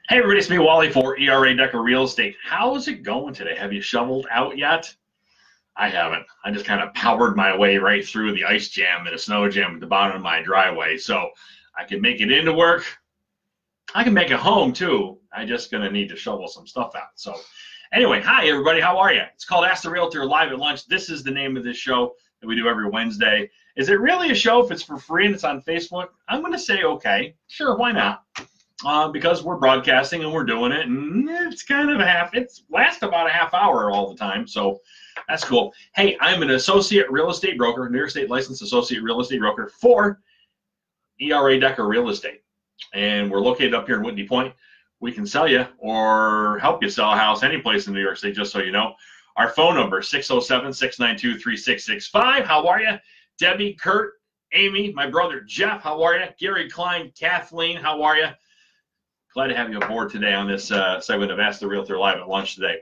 Hey everybody, it's me, Wally for ERA Decker Real Estate. How's it going today? Have you shoveled out yet? I haven't. I just kind of powered my way right through the ice jam and a snow jam at the bottom of my driveway. So I can make it into work. I can make it home too. I'm just going to need to shovel some stuff out. So anyway, hi everybody, how are you? It's called Ask the Realtor Live at Lunch. This is the name of this show that we do every Wednesday. Is it really a show if it's for free and it's on Facebook? I'm going to say okay. Sure, why not? Because we're broadcasting and we're doing it, and it's kind of it lasts about a half hour all the time, so that's cool. Hey, I'm an associate real estate broker, New York State licensed associate real estate broker for ERA Decker Real Estate, and we're located up here in Whitney Point. We can sell you or help you sell a house any place in New York State, just so you know. Our phone number, 607-692-3665. How are you? Debbie, Kurt, Amy, my brother Jeff, how are you? Gary, Klein, Kathleen, how are you? Glad to have you aboard today on this segment of Ask the Realtor Live at Lunch today.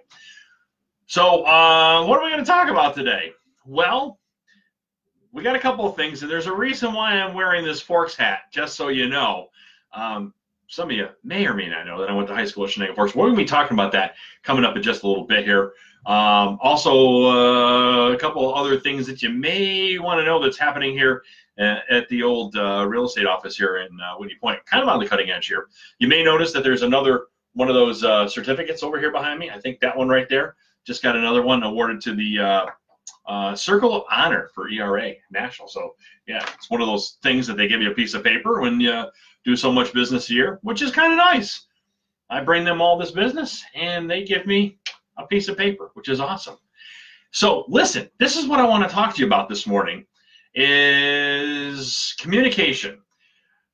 So what are we going to talk about today? Well, we got a couple of things, and there's a reason why I'm wearing this Forks hat, just so you know. Some of you may or may not know that I went to high school at Chenango Forks. We're going to be talking about that coming up in just a little bit here. Also, a couple of other things that you may want to know that's happening here at the old real estate office here in Whitney Point, kind of on the cutting edge here. You may notice that there's another one of those certificates over here behind me. I think that one right there just got another one awarded to the Circle of Honor for ERA National. So yeah, it's one of those things that they give you a piece of paper when you do so much business a year, which is kind of nice. I bring them all this business and they give me a piece of paper, which is awesome. So listen, this is what I want to talk to you about this morning. Is communication.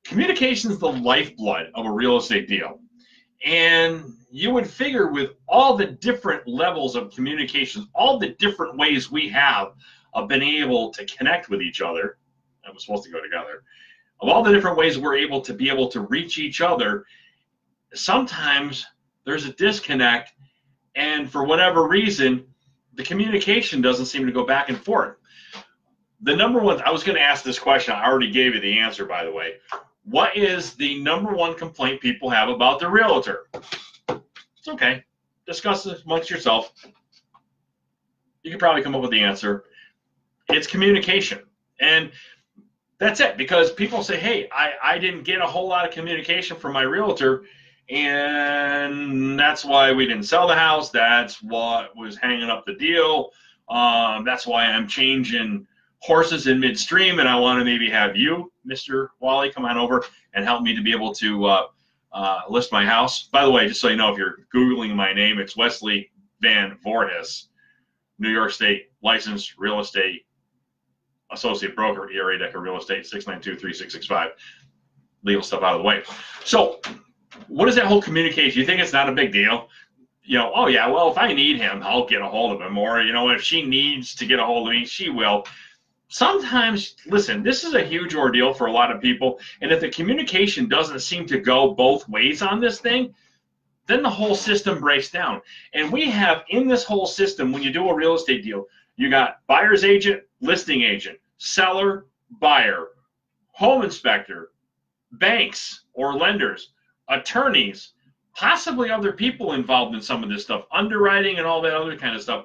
Communication is the lifeblood of a real estate deal. And you would figure with all the different levels of communication, all the different ways we have of being able to connect with each other, that was supposed to go together, of all the different ways we're able to reach each other, sometimes there's a disconnect, and for whatever reason, the communication doesn't seem to go back and forth. The number one, I was going to ask this question. I already gave you the answer, by the way. What is the number one complaint people have about the realtor? It's okay. Discuss it amongst yourself. You can probably come up with the answer. It's communication. And that's it, because people say, hey, I didn't get a whole lot of communication from my realtor, and that's why we didn't sell the house. That's what was hanging up the deal. That's why I'm changing horses in midstream, and I want to maybe have you, Mr. Wally, come on over and help me to be able to list my house. By the way, just so you know, if you're Googling my name, it's Weslie VanVoorhis, New York State licensed real estate associate broker, ERA Decker Real Estate, 692-3665. Legal stuff out of the way. So what is that whole communication? You think it's not a big deal? You know, oh yeah, well, if I need him, I'll get a hold of him. Or, you know, if she needs to get a hold of me, she will. Sometimes, listen, this is a huge ordeal for a lot of people, and if the communication doesn't seem to go both ways on this thing, then the whole system breaks down. And we have in this whole system, when you do a real estate deal, you got buyer's agent, listing agent, seller, buyer, home inspector, banks or lenders, attorneys, possibly other people involved in some of this stuff, underwriting and all that other kind of stuff.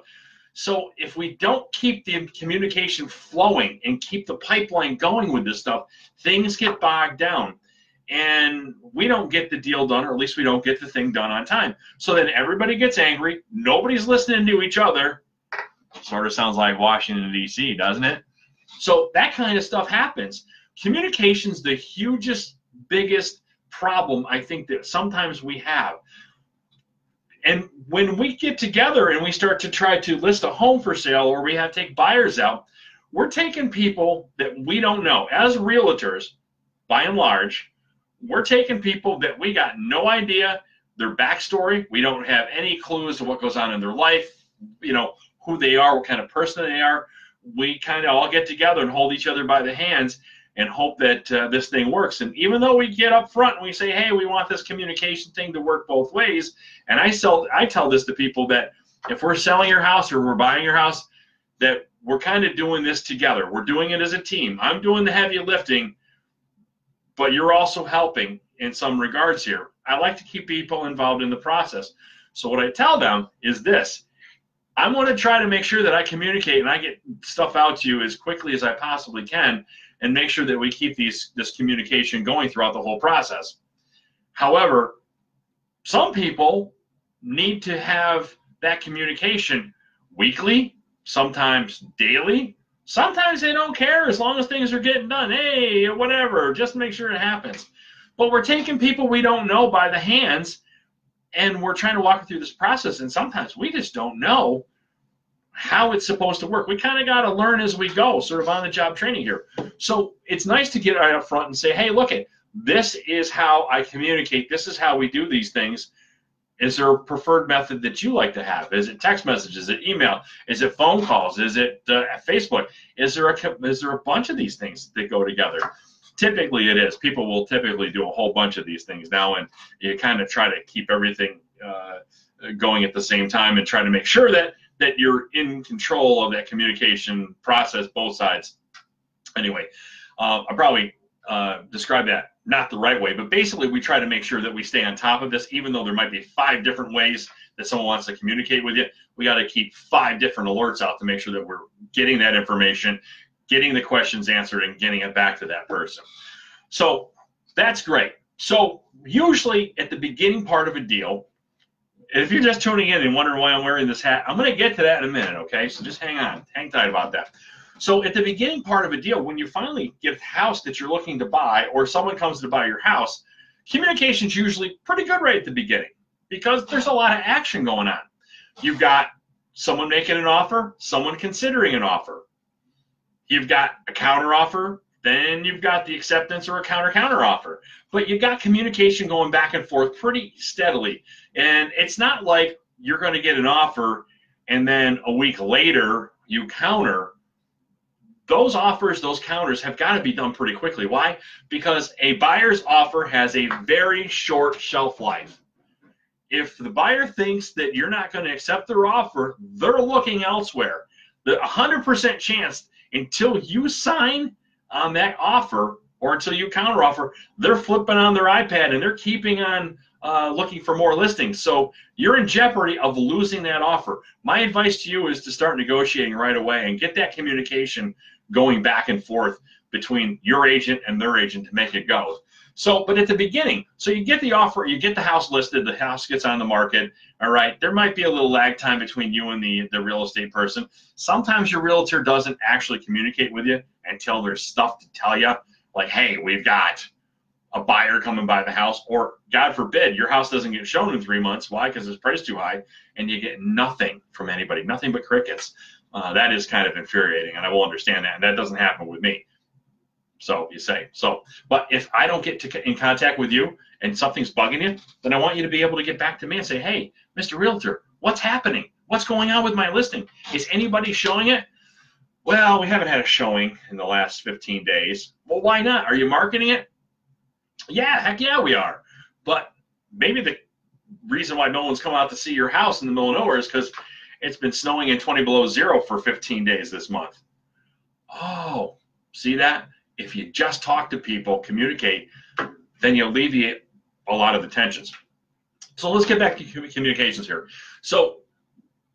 So if we don't keep the communication flowing and keep the pipeline going with this stuff, things get bogged down and we don't get the deal done, or at least we don't get the thing done on time. So then everybody gets angry. Nobody's listening to each other. Sort of sounds like Washington, D.C., doesn't it? So that kind of stuff happens. Communication's the hugest, biggest problem I think that sometimes we have. And when we get together and we start to try to list a home for sale, or we have to take buyers out, we're taking people that we don't know. As realtors, by and large, we're taking people that we got no idea their backstory. We don't have any clues to what goes on in their life, you know, who they are, what kind of person they are. We kind of all get together and hold each other by the hands and hope that this thing works. And even though we get up front and we say, hey, we want this communication thing to work both ways, and I tell this to people that if we're selling your house or we're buying your house, that we're kind of doing this together. We're doing it as a team. I'm doing the heavy lifting, but you're also helping in some regards here. I like to keep people involved in the process. So what I tell them is this: I'm going to try to make sure that I communicate and I get stuff out to you as quickly as I possibly can, and make sure that we keep this communication going throughout the whole process. However, some people need to have that communication weekly, sometimes daily. Sometimes they don't care as long as things are getting done. Hey, whatever, just make sure it happens. But we're taking people we don't know by the hands, and we're trying to walk through this process, and sometimes we just don't know how it's supposed to work. We kind of got to learn as we go, sort of on-the-job training here. So it's nice to get right up front and say, hey, look, this is how I communicate. This is how we do these things. Is there a preferred method that you like to have? Is it text messages? Is it email? Is it phone calls? Is it Facebook? Is there a bunch of these things that go together? Typically it is. People will typically do a whole bunch of these things now, and you kind of try to keep everything going at the same time and try to make sure that you're in control of that communication process, both sides. Anyway, I probably described that not the right way, but basically we try to make sure that we stay on top of this. Even though there might be 5 different ways that someone wants to communicate with you, we got to keep 5 different alerts out to make sure that we're getting that information, getting the questions answered, and getting it back to that person. So that's great. So usually at the beginning part of a deal, if you're just tuning in and wondering why I'm wearing this hat, I'm going to get to that in a minute, okay? So just hang on, hang tight about that. So at the beginning part of a deal, when you finally get a house that you're looking to buy, or someone comes to buy your house, communication's usually pretty good right at the beginning, because there's a lot of action going on. You've got someone making an offer, someone considering an offer. You've got a counter offer, then you've got the acceptance or a counter offer. But you've got communication going back and forth pretty steadily. And it's not like you're going to get an offer and then a week later you counter. Those offers, those counters have got to be done pretty quickly. Why? Because a buyer's offer has a very short shelf life. If the buyer thinks that you're not going to accept their offer, they're looking elsewhere. The 100% chance until you sign on that offer or until you counter offer, they're flipping on their iPad and they're keeping on looking for more listings. So you're in jeopardy of losing that offer. My advice to you is to start negotiating right away and get that communication going back and forth between your agent and their agent to make it go. So, but at the beginning, so you get the offer, you get the house listed, the house gets on the market, all right, there might be a little lag time between you and the real estate person. Sometimes your realtor doesn't actually communicate with you until there's stuff to tell you, like, hey, we've got a buyer coming by the house, or God forbid, your house doesn't get shown in 3 months. Why? Because it's priced too high, and you get nothing from anybody, nothing but crickets. That is kind of infuriating, and I will understand that, and that doesn't happen with me. So you say, but if I don't get in contact with you and something's bugging you, then I want you to be able to get back to me and say, hey, Mr. Realtor, what's happening? What's going on with my listing? Is anybody showing it? Well, we haven't had a showing in the last 15 days. Well, why not? Are you marketing it? Yeah, heck yeah, we are. But maybe the reason why no one's come out to see your house in the middle of nowhere is because it's been snowing and 20 below zero for 15 days this month. Oh, see that? If you just talk to people, communicate, then you alleviate a lot of the tensions. So let's get back to communications here. So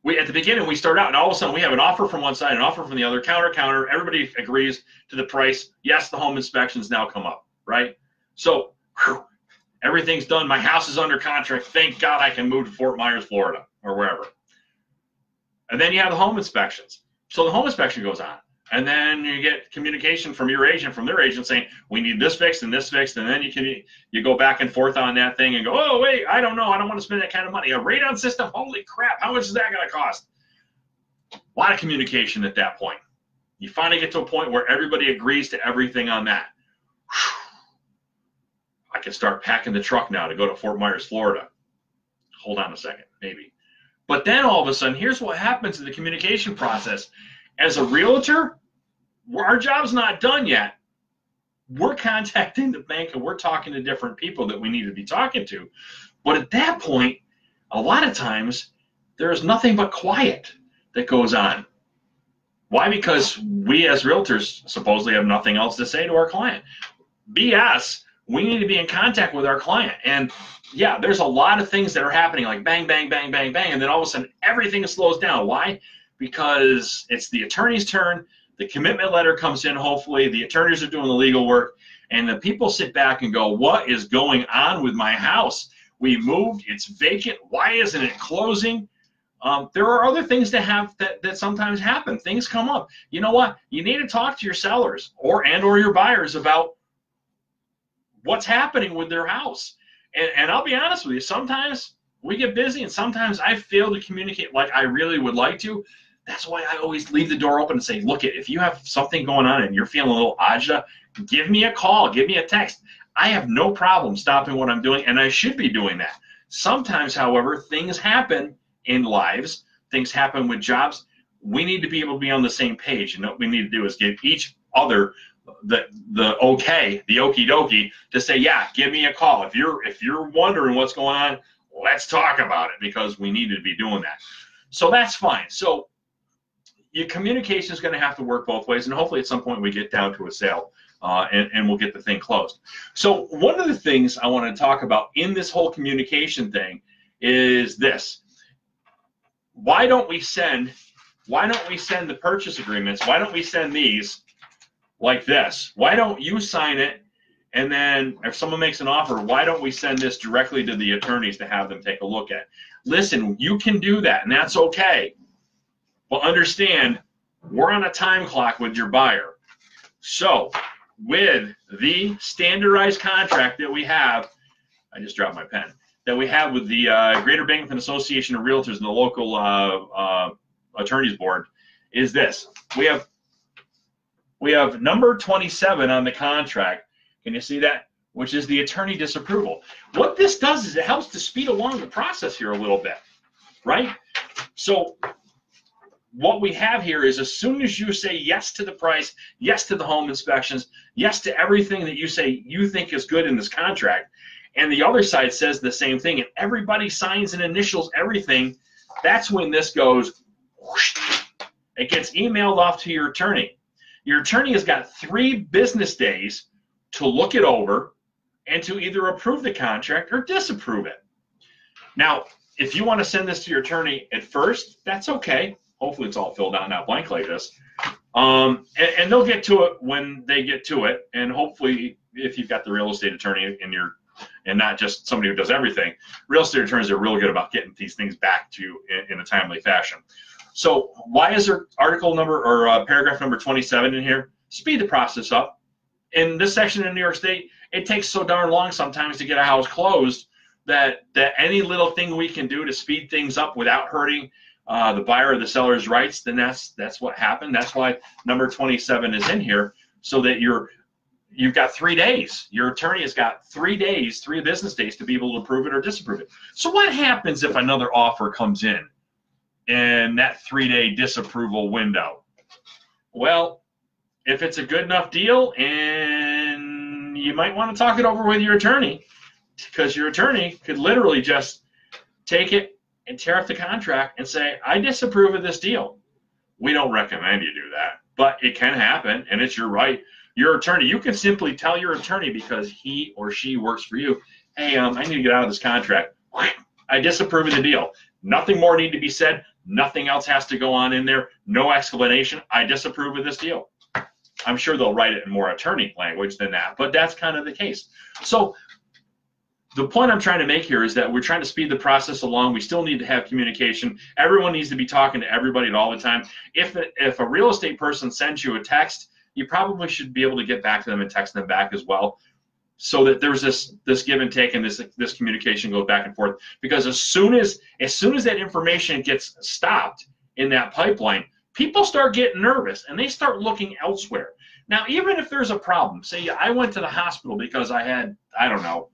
at the beginning, we start out, and all of a sudden we have an offer from one side, an offer from the other, counter, everybody agrees to the price. Yes, the home inspections now come up, right? So everything's done. My house is under contract. Thank God I can move to Fort Myers, Florida, or wherever. And then you have the home inspections. So the home inspection goes on. And then you get communication from your agent, from their agent, saying, we need this fixed and this fixed. And then you go back and forth on that thing and go, oh, wait, I don't know. I don't want to spend that kind of money. A radon system? Holy crap. How much is that going to cost? A lot of communication at that point. You finally get to a point where everybody agrees to everything on that. I can start packing the truck now to go to Fort Myers, Florida. Hold on a second, maybe. But then all of a sudden, here's what happens in the communication process. As a realtor, our job's not done yet. We're contacting the bank and we're talking to different people that we need to be talking to. But at that point, a lot of times, there's nothing but quiet that goes on. Why? Because we as realtors supposedly have nothing else to say to our client. BS. we need to be in contact with our client. And yeah, there's a lot of things that are happening, like bang, bang, bang, bang, bang, and then all of a sudden everything slows down. Why? Because it's the attorney's turn, the commitment letter comes in, hopefully, the attorneys are doing the legal work, and the people sit back and go, what is going on with my house? We moved, it's vacant, why isn't it closing? There are other things that sometimes happen. Things come up. You know what? You need to talk to your sellers or your buyers about what's happening with their house. And I'll be honest with you, sometimes we get busy and sometimes I fail to communicate like I really would like to. That's why I always leave the door open and say, look, if you have something going on and you're feeling a little agita, give me a call, give me a text. I have no problem stopping what I'm doing, and I should be doing that. Sometimes, however, things happen in lives, things happen with jobs. We need to be able to be on the same page, and what we need to do is give each other the okay, the okie dokie, to say, yeah, give me a call. If you're wondering what's going on, let's talk about it, because we need to be doing that. So that's fine. So your communication is going to have to work both ways, and hopefully at some point we get down to a sale, and we'll get the thing closed. So one of the things I want to talk about in this whole communication thing is this. Why don't we send the purchase agreements? Why don't we send these like this? Why don't you sign it, and then if someone makes an offer, why don't we send this directly to the attorneys to have them take a look at? Listen, you can do that, and that's okay. But understand, we're on a time clock with your buyer. So with the standardized contract that we have, I just dropped my pen, that we have with the Greater Binghamton Association of Realtors and the local attorneys board, is this. We have number 27 on the contract. Can you see that? Which is the attorney disapproval. What this does is it helps to speed along the process here a little bit, right? So what we have here is, as soon as you say yes to the price, yes to the home inspections, yes to everything that you say you think is good in this contract, and the other side says the same thing, and everybody signs and initials everything, that's when this goes whoosh. It gets emailed off to your attorney. Your attorney has got 3 business days to look it over and to either approve the contract or disapprove it. Now, if you want to send this to your attorney at first, that's okay. Hopefully it's all filled out, not blank like this. And they'll get to it when they get to it. And hopefully, if you've got the real estate attorney and not just somebody who does everything, real estate attorneys are real good about getting these things back to you in a timely fashion. So why is there article number or paragraph number 27 in here? Speed the process up. In this section in New York State, it takes so darn long sometimes to get a house closed that any little thing we can do to speed things up without hurting the buyer or the seller's rights, then that's what happened. That's why number 27 is in here, so that you've got 3 days. Your attorney has got 3 days, 3 business days, to be able to approve it or disapprove it. So what happens if another offer comes in that 3-day disapproval window? Well, if it's a good enough deal, and you might want to talk it over with your attorney, because your attorney could literally just take it and tear up the contract and say, I disapprove of this deal. We don't recommend you do that, but it can happen, and it's your right. Your attorney, you can simply tell your attorney, because he or she works for you, hey, I need to get out of this contract. I disapprove of the deal. Nothing more need to be said. Nothing else has to go on in there. No explanation. I disapprove of this deal. I'm sure they'll write it in more attorney language than that, but that's kind of the case. So the point I'm trying to make here is that we're trying to speed the process along. We still need to have communication. Everyone needs to be talking to everybody all the time. If a real estate person sends you a text, you probably should be able to get back to them and text them back as well, so that there's this give and take, and this communication goes back and forth. Because as soon as that information gets stopped in that pipeline, people start getting nervous and they start looking elsewhere. Now, even if there's a problem, say I went to the hospital because I had, I don't know,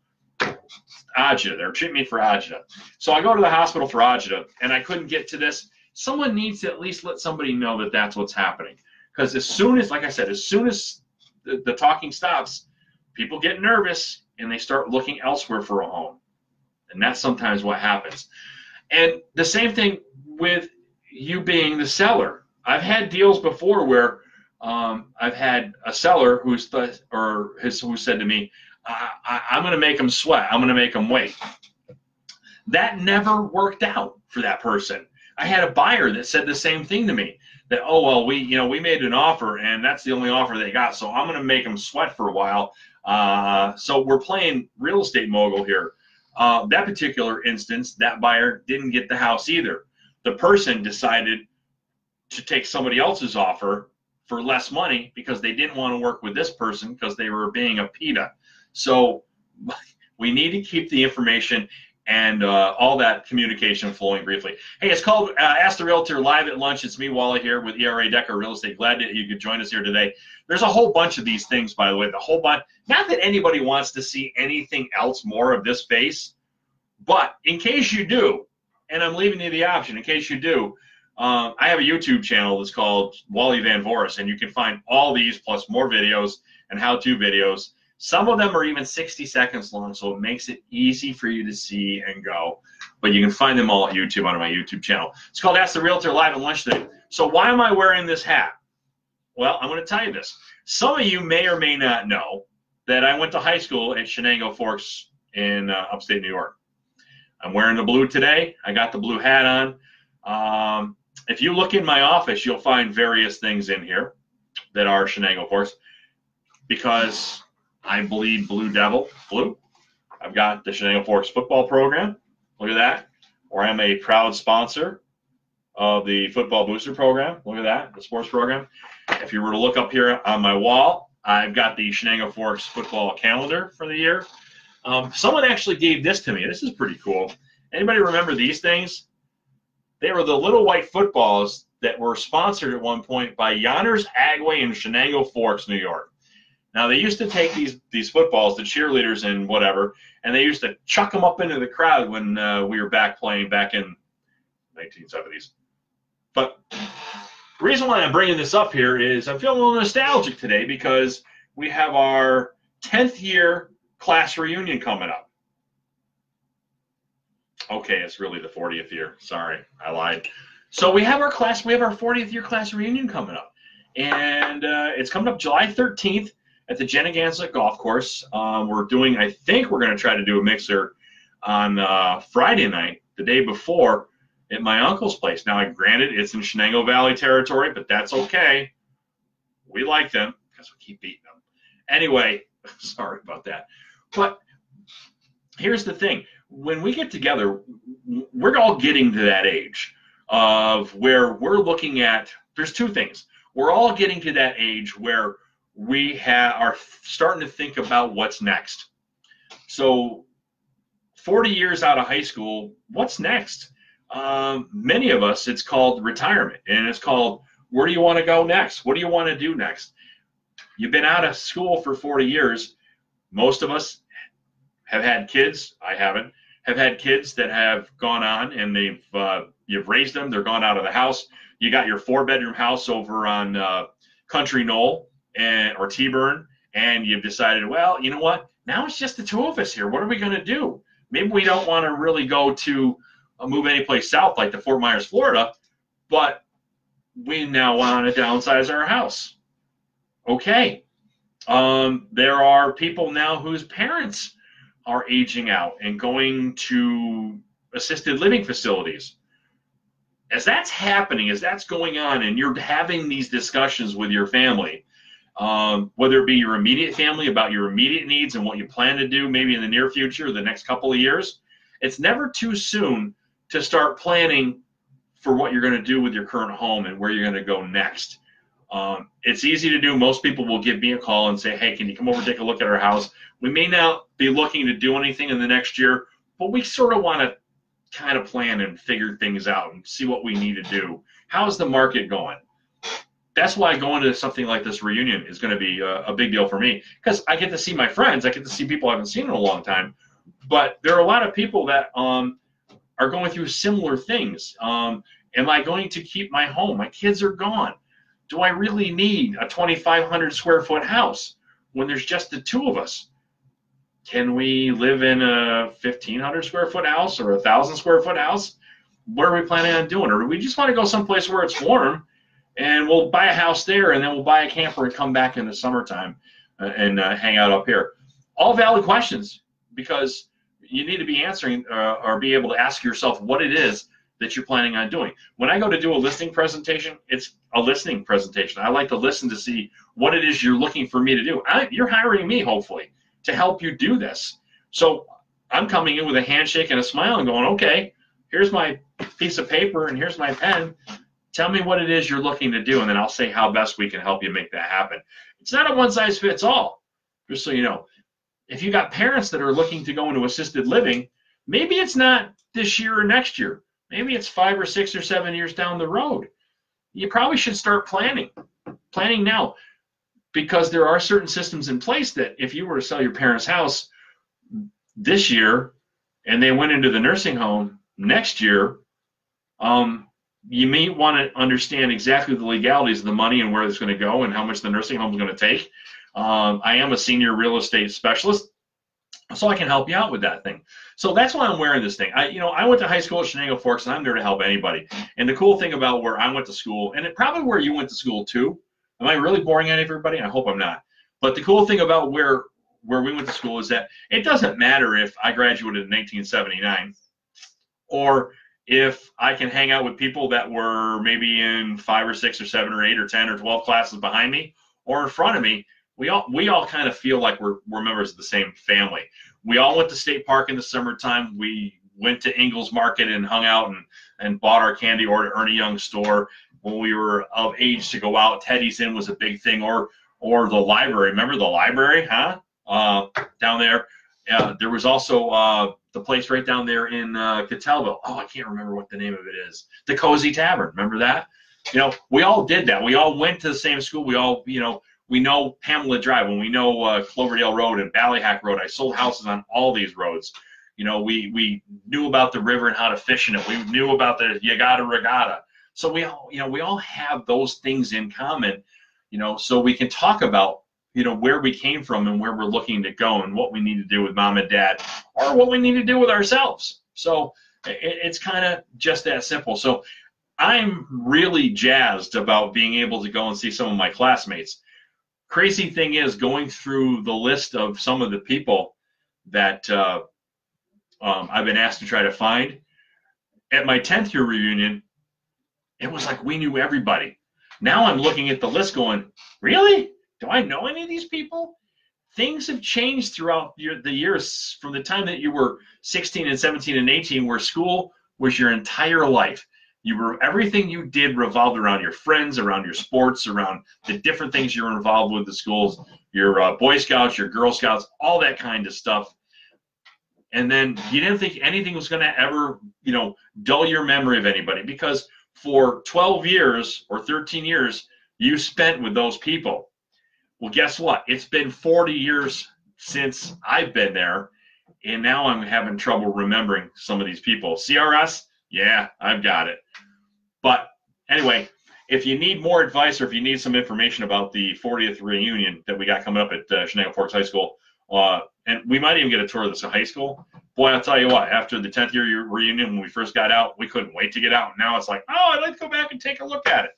agita. They're treating me for agita. So I go to the hospital for agita and I couldn't get to this. Someone needs to at least let somebody know that that's what's happening. Because as soon as, like I said, as soon as the talking stops, people get nervous and they start looking elsewhere for a home. And that's sometimes what happens. And the same thing with you being the seller. I've had deals before where I've had a seller who said to me, I'm going to make them sweat. I'm going to make them wait. That never worked out for that person. I had a buyer that said the same thing to me, that, oh, well, we made an offer and that's the only offer they got, so I'm going to make them sweat for a while. So we're playing real estate mogul here. That particular instance, that buyer didn't get the house either. The person decided to take somebody else's offer for less money because they didn't want to work with this person because they were being a PITA. So we need to keep the information and all that communication flowing briefly. Hey, it's called Ask the Realtor Live at Lunch. It's me, Wally, here with ERA Decker Real Estate. Glad that you could join us here today. There's a whole bunch of these things, by the way, the whole bunch. Not that anybody wants to see anything else more of this space, but in case you do, and I'm leaving you the option, in case you do, I have a YouTube channel that's called Wally VanVoorhis, and you can find all these plus more videos and how-to videos. Some of them are even 60 seconds long, so it makes it easy for you to see and go. But you can find them all at YouTube on my YouTube channel. It's called Ask the Realtor Live at Lunch today. So why am I wearing this hat? Well, I'm going to tell you this. Some of you may or may not know that I went to high school at Chenango Forks in upstate New York. I'm wearing the blue today. I got the blue hat on. If you look in my office, you'll find various things in here that are Chenango Forks because I bleed blue devil, blue. I've got the Chenango Forks football program. Look at that. Or I'm a proud sponsor of the football booster program. Look at that, the sports program. If you were to look up here on my wall, I've got the Chenango Forks football calendar for the year. Someone actually gave this to me. This is pretty cool. Anybody remember these things? They were the little white footballs that were sponsored at one point by Yonners Agway in Chenango Forks, New York. Now, they used to take these footballs, the cheerleaders and whatever, and they used to chuck them up into the crowd when we were playing back in 1970s. But the reason why I'm bringing this up here is I'm feeling a little nostalgic today because we have our 10th year class reunion coming up. Okay, it's really the 40th year. Sorry, I lied. So we have our 40th year class reunion coming up. And it's coming up July 13th at the Chenango Golf Course. I think we're going to try to do a mixer on Friday night, the day before, at my uncle's place. Now, granted, it's in Shenango Valley territory, but that's okay. We like them because we keep beating them. Anyway, sorry about that. But here's the thing. When we get together, we're all getting to that age of where we're looking at, there's two things. We're all getting to that age where we are starting to think about what's next. So 40 years out of high school, what's next? Many of us, it's called retirement, and it's called, where do you want to go next? What do you want to do next? You've been out of school for 40 years. Most of us have had kids. I haven't. Have had kids that have gone on and you've raised them. They're gone out of the house. You got your 4-bedroom house over on Country Knoll or T-Burn, and you've decided, well, you know what? Now it's just the two of us here. What are we going to do? Maybe we don't want to really go to move any place south like to Fort Myers, Florida, but we now want to downsize our house. Okay. There are people now whose parents are aging out and going to assisted living facilities. As that's happening, as that's going on, and you're having these discussions with your family, whether it be your immediate family about your immediate needs and what you plan to do maybe in the near future, the next couple of years, it's never too soon to start planning for what you're going to do with your current home and where you're going to go next. It's easy to do. Most people will give me a call and say, hey, can you come over and take a look at our house? We may not be looking to do anything in the next year, but we sort of want to kind of plan and figure things out and see what we need to do. How's the market going? That's why going to something like this reunion is going to be a big deal for me, because I get to see my friends. I get to see people I haven't seen in a long time. But there are a lot of people that are going through similar things. Am I going to keep my home? My kids are gone. Do I really need a 2,500 square foot house when there's just the two of us? Can we live in a 1,500 square foot house or a 1,000 square foot house? What are we planning on doing? Or do we just want to go someplace where it's warm and we'll buy a house there and then we'll buy a camper and come back in the summertime and hang out up here? all valid questions, because you need to be answering or be able to ask yourself what it is that you're planning on doing. When I go to do a listing presentation, it's a listening presentation. I like to listen to see what it is you're looking for me to do. You're hiring me, hopefully, to help you do this. So I'm coming in with a handshake and a smile and going, okay, here's my piece of paper and here's my pen. Tell me what it is you're looking to do, and then I'll say how best we can help you make that happen. It's not a one-size-fits-all, just so you know. If you got parents that are looking to go into assisted living, maybe it's not this year or next year. Maybe it's 5 or 6 or 7 years down the road. You probably should start planning now, because there are certain systems in place that if you were to sell your parents' house this year and they went into the nursing home next year, you may want to understand exactly the legalities of the money and where it's going to go and how much the nursing home is going to take. I am a senior real estate specialist, so I can help you out with that thing. So that's why I'm wearing this thing. I went to high school at Chenango Forks, and I'm there to help anybody. And the cool thing about where I went to school, and probably where you went to school too, am I really boring at everybody? I hope I'm not. But the cool thing about where we went to school is that it doesn't matter if I graduated in 1979 or if I can hang out with people that were maybe in 5 or 6 or 7 or 8 or 10 or 12 classes behind me or in front of me. We all kind of feel like we're members of the same family. We all went to State Park in the summertime. We went to Ingles Market and hung out and bought our candy, or to Ernie Young's store when we were of age to go out. Teddy's Inn was a big thing, or the library. Remember the library, huh? Down there. There was also the place right down there in Catelville. Oh, I can't remember what the name of it is. The Cozy Tavern. Remember that? We all did that. We all went to the same school. We all, we know Pamela Drive, and we know Cloverdale Road and Ballyhack Road. I sold houses on all these roads. We knew about the river and how to fish in it. We knew about the Yagata Regatta. So we all have those things in common, so we can talk about, where we came from and where we're looking to go and what we need to do with mom and dad, or what we need to do with ourselves. So it's kind of just that simple. So I'm really jazzed about being able to go and see some of my classmates. Crazy thing is, going through the list of some of the people that I've been asked to try to find, at my 10th year reunion, it was like we knew everybody. Now I'm looking at the list going, really? Do I know any of these people? Things have changed throughout the years from the time that you were 16 and 17 and 18, where school was your entire life. Everything you did revolved around your friends, around your sports, around the different things you were involved with, the schools, your Boy Scouts, your Girl Scouts, all that kind of stuff. And then you didn't think anything was going to ever, dull your memory of anybody, because for 12 years or 13 years, you spent with those people. Well, guess what? It's been 40 years since I've been there, and now I'm having trouble remembering some of these people. CRS? Yeah, I've got it. But anyway, if you need more advice, or if you need some information about the 40th reunion that we got coming up at Chenango Forks High School, and we might even get a tour of this high school. Boy, I'll tell you what, after the 10th year reunion, when we first got out, we couldn't wait to get out. Now it's like, oh, I'd like to go back and take a look at it.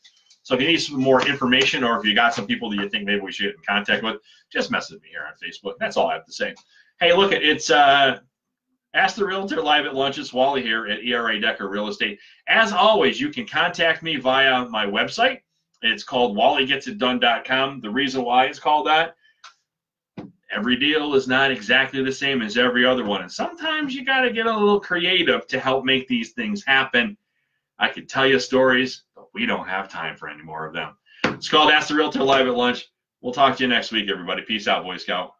So if you need some more information, or if you got some people that you think maybe we should get in contact with, just message me here on Facebook. That's all I have to say. Hey, look, it's Ask the Realtor live at lunch. It's Wally here at ERA Decker Real Estate. As always, you can contact me via my website. It's called WallyGetsItDone.com. The reason why it's called that, every deal is not exactly the same as every other one. And sometimes you got to get a little creative to help make these things happen. I could tell you stories, but we don't have time for any more of them. It's called Ask the Realtor live at lunch. We'll talk to you next week, everybody. Peace out, Boy Scout.